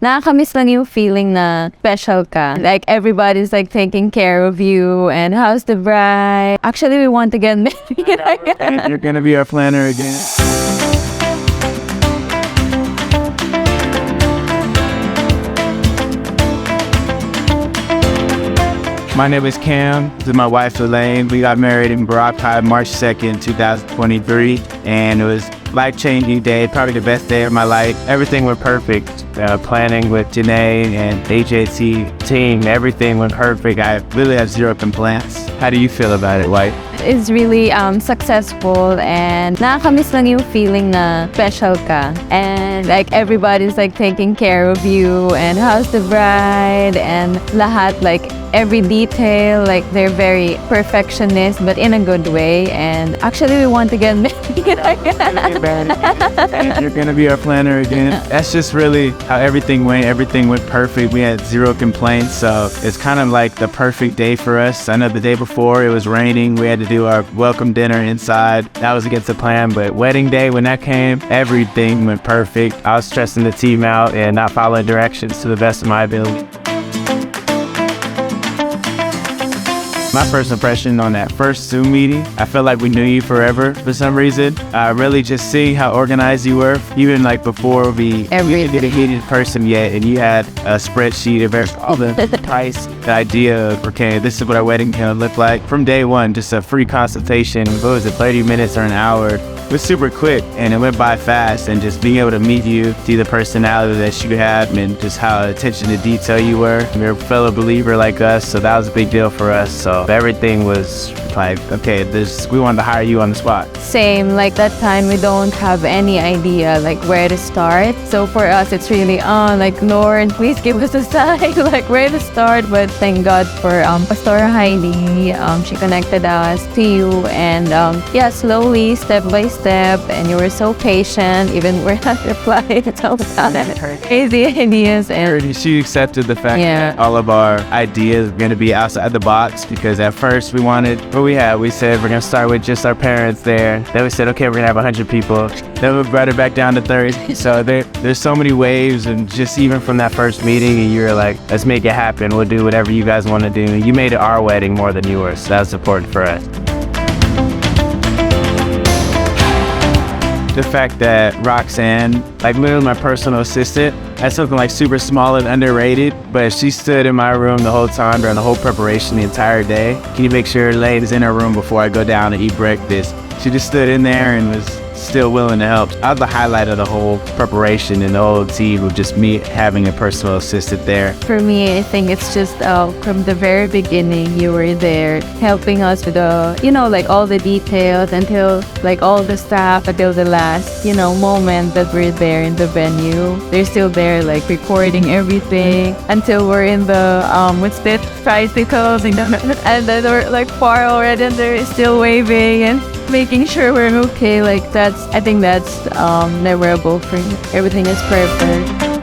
Nakakamiss lang yung feeling na special ka. Like, everybody's like taking care of you. And how's the bride? Actually, we want to get married. You're gonna be our planner again. My name is Cam. This is my wife, Lalaine. We got married in Boracay, March 2nd, 2023. And it was life-changing day, probably the best day of my life. Everything went perfect. Planning with Janae and AJT team, everything went perfect. I really have zero complaints. How do you feel about it, wife? It's really successful, and nakakamiss lang yung feeling na special ka. And like, everybody's like taking care of you. And how's the bride? And lahat, like every detail, like they're very perfectionist, but in a good way. And actually, we want to get married. You're gonna be our planner again. That's just really how everything went. Everything went perfect. We had zero complaints, so it's kind of like the perfect day for us. I know the day before it was raining. We had to do our welcome dinner inside. That was against the plan, but wedding day, when that came, everything went perfect. I was stressing the team out and not following directions to the best of my ability. My first impression on that first Zoom meeting, I felt like we knew you forever for some reason. Really just seeing how organized you were, even like before we didn't meet in person yet, and you had a spreadsheet of all the price, the idea of, okay, this is what our wedding can look like. From day one, just a free consultation, what was it, 30 minutes or an hour? It was super quick and it went by fast, and just being able to meet you, see the personality that you had, and just how attention to detail you were. You're a fellow believer like us, so that was a big deal for us. So everything was like, okay, we wanted to hire you on the spot. Same, like that time we don't have any idea like where to start. So for us, it's really, like, Lord, please give us a sign, like where to start. But thank God for Pastor Heidi. She connected us to you, and yeah, slowly, step by step, and you were so patient, even we're not replying. So crazy ideas. And she accepted the fact that all of our ideas were going to be outside the box, because at first we wanted, we said we're going to start with just our parents there. Then we said, okay, we're going to have 100 people. Then we brought it back down to 30. So there's so many waves, and just even from that first meeting, and you were like, let's make it happen. We'll do whatever you guys want to do. You made it our wedding more than yours. So that was important for us. The fact that Roxanne, like literally my personal assistant, that's something like super small and underrated, but she stood in my room the whole time during the whole preparation the entire day. Can you make sure Lalaine is in her room before I go down to eat breakfast? She just stood in there and was still willing to help. That was the highlight of the whole preparation and the whole team, of just me having a personal assistant there. for me, I think it's just from the very beginning, you were there helping us with like all the details, until like all the staff, until the last, moment that we're there in the venue. They're still there, like recording everything until we're in the, what's that, tricycles, and then we're like far already, and they're still waving and making sure we're okay. Like I think that's memorable for me. Everything is perfect.